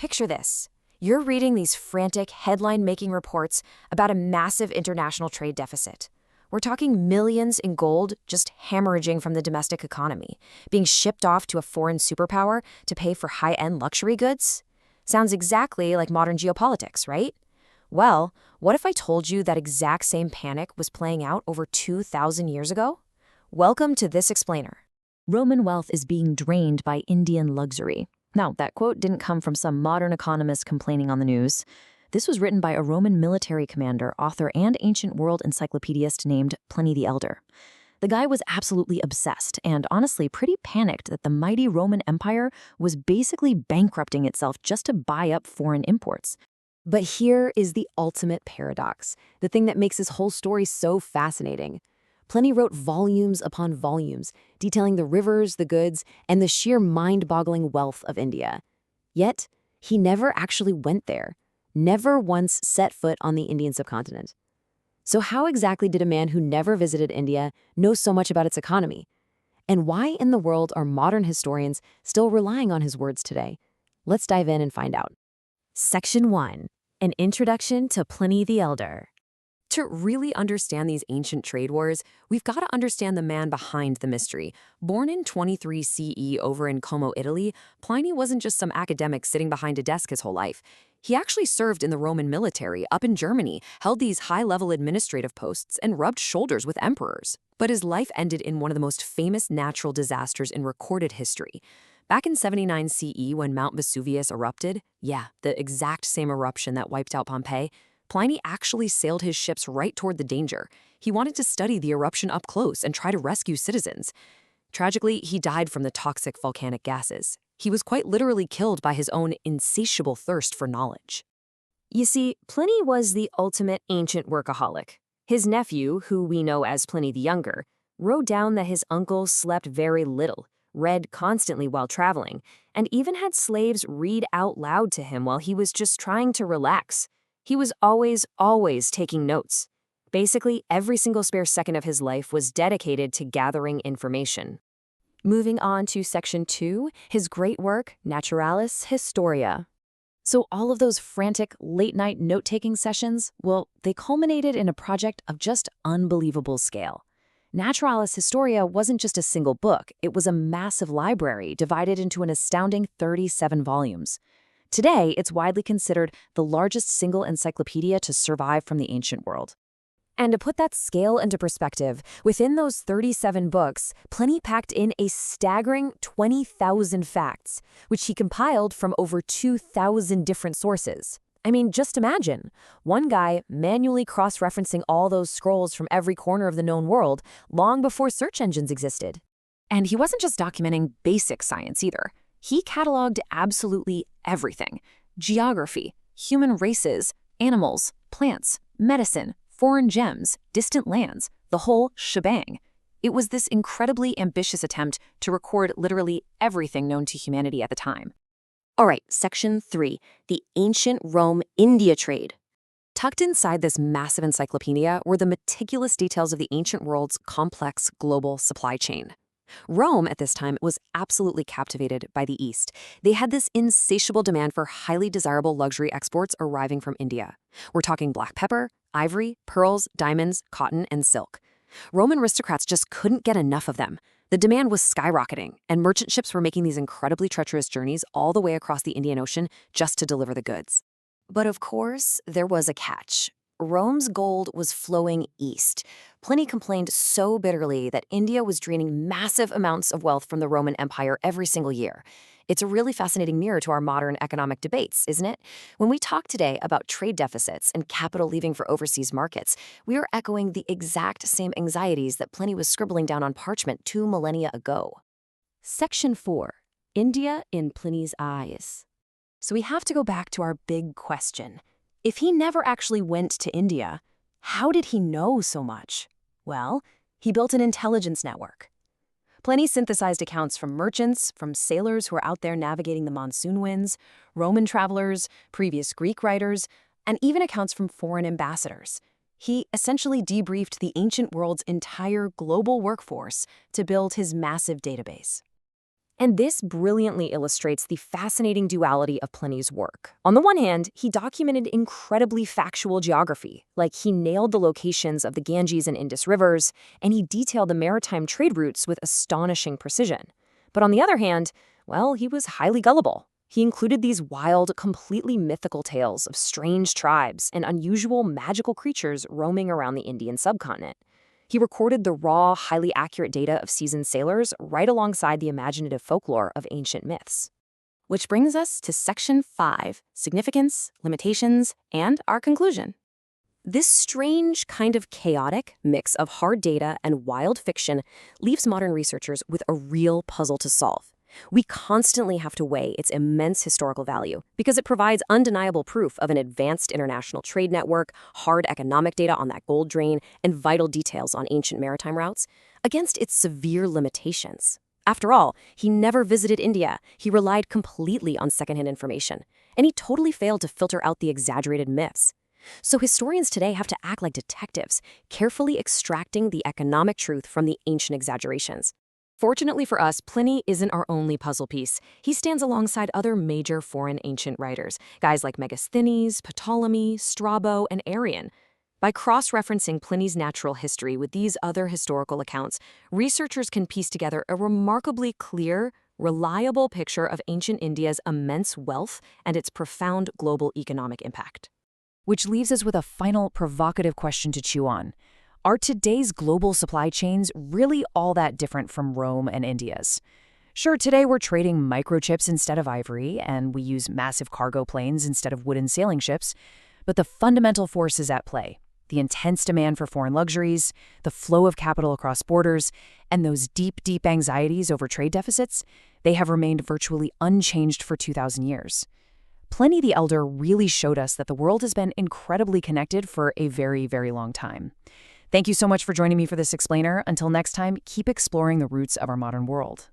Picture this. You're reading these frantic, headline-making reports about a massive international trade deficit. We're talking millions in gold just hemorrhaging from the domestic economy, being shipped off to a foreign superpower to pay for high-end luxury goods. Sounds exactly like modern geopolitics, right? Well, what if I told you that exact same panic was playing out over 2,000 years ago? Welcome to This Explainer. Roman wealth is being drained by Indian luxury. Now, that quote didn't come from some modern economist complaining on the news. This was written by a Roman military commander, author, and ancient world encyclopedist named Pliny the Elder. The guy was absolutely obsessed and honestly pretty panicked that the mighty Roman Empire was basically bankrupting itself just to buy up foreign imports. But here is the ultimate paradox, the thing that makes this whole story so fascinating. Pliny wrote volumes upon volumes, detailing the rivers, the goods, and the sheer mind-boggling wealth of India. Yet, he never actually went there, never once set foot on the Indian subcontinent. So how exactly did a man who never visited India know so much about its economy? And why in the world are modern historians still relying on his words today? Let's dive in and find out. Section 1. An Introduction to Pliny the Elder. To really understand these ancient trade wars, we've got to understand the man behind the mystery. Born in 23 CE over in Como, Italy, Pliny wasn't just some academic sitting behind a desk his whole life. He actually served in the Roman military up in Germany, held these high-level administrative posts, and rubbed shoulders with emperors. But his life ended in one of the most famous natural disasters in recorded history. Back in 79 CE, when Mount Vesuvius erupted, the exact same eruption that wiped out Pompeii, Pliny actually sailed his ships right toward the danger. He wanted to study the eruption up close and try to rescue citizens. Tragically, he died from the toxic volcanic gases. He was quite literally killed by his own insatiable thirst for knowledge. You see, Pliny was the ultimate ancient workaholic. His nephew, who we know as Pliny the Younger, wrote down that his uncle slept very little, read constantly while traveling, and even had slaves read out loud to him while he was just trying to relax. He was always taking notes. Basically, every single spare second of his life was dedicated to gathering information. Moving on to Section 2, his great work, Naturalis Historia. So all of those frantic late-night note-taking sessions, well, they culminated in a project of just unbelievable scale. Naturalis Historia wasn't just a single book, it was a massive library divided into an astounding 37 volumes. Today, it's widely considered the largest single encyclopedia to survive from the ancient world. And to put that scale into perspective, within those 37 books, Pliny packed in a staggering 20,000 facts, which he compiled from over 2,000 different sources. I mean, just imagine, one guy manually cross-referencing all those scrolls from every corner of the known world long before search engines existed. And he wasn't just documenting basic science either. He cataloged absolutely everything: geography, human races, animals, plants, medicine, foreign gems, distant lands, the whole shebang. It was this incredibly ambitious attempt to record literally everything known to humanity at the time. All right, Section 3, the Ancient Rome-India Trade. Tucked inside this massive encyclopedia were the meticulous details of the ancient world's complex global supply chain. Rome at this time was absolutely captivated by the East. They had this insatiable demand for highly desirable luxury exports arriving from India. We're talking black pepper, ivory, pearls, diamonds, cotton, and silk. Roman aristocrats just couldn't get enough of them. The demand was skyrocketing, and merchant ships were making these incredibly treacherous journeys all the way across the Indian Ocean just to deliver the goods. But of course, there was a catch. Rome's gold was flowing east. Pliny complained so bitterly that India was draining massive amounts of wealth from the Roman Empire every single year. It's a really fascinating mirror to our modern economic debates, isn't it? When we talk today about trade deficits and capital leaving for overseas markets, we are echoing the exact same anxieties that Pliny was scribbling down on parchment 2 millennia ago. Section 4. India in Pliny's eyes. So we have to go back to our big question. If he never actually went to India, how did he know so much? Well, he built an intelligence network. Pliny synthesized accounts from merchants, from sailors who were out there navigating the monsoon winds, Roman travelers, previous Greek writers, and even accounts from foreign ambassadors. He essentially debriefed the ancient world's entire global workforce to build his massive database. And this brilliantly illustrates the fascinating duality of Pliny's work. On the one hand, he documented incredibly factual geography, like he nailed the locations of the Ganges and Indus rivers, and he detailed the maritime trade routes with astonishing precision. But on the other hand, well, he was highly gullible. He included these wild, completely mythical tales of strange tribes and unusual magical creatures roaming around the Indian subcontinent. He recorded the raw, highly accurate data of seasoned sailors right alongside the imaginative folklore of ancient myths. Which brings us to Section 5, Significance, Limitations, and our conclusion. This strange, kind of chaotic mix of hard data and wild fiction leaves modern researchers with a real puzzle to solve. We constantly have to weigh its immense historical value because it provides undeniable proof of an advanced international trade network, hard economic data on that gold drain, and vital details on ancient maritime routes, against its severe limitations. After all, he never visited India, he relied completely on secondhand information, and he totally failed to filter out the exaggerated myths. So historians today have to act like detectives, carefully extracting the economic truth from the ancient exaggerations. Fortunately for us, Pliny isn't our only puzzle piece. He stands alongside other major foreign ancient writers, guys like Megasthenes, Ptolemy, Strabo, and Arrian. By cross-referencing Pliny's natural history with these other historical accounts, researchers can piece together a remarkably clear, reliable picture of ancient India's immense wealth and its profound global economic impact. Which leaves us with a final provocative question to chew on. Are today's global supply chains really all that different from Rome and India's? Sure, today we're trading microchips instead of ivory, and we use massive cargo planes instead of wooden sailing ships, but the fundamental force is at play. The intense demand for foreign luxuries, the flow of capital across borders, and those deep, deep anxieties over trade deficits, they have remained virtually unchanged for 2,000 years. Pliny the Elder really showed us that the world has been incredibly connected for a very, very long time. Thank you so much for joining me for this explainer. Until next time, keep exploring the roots of our modern world.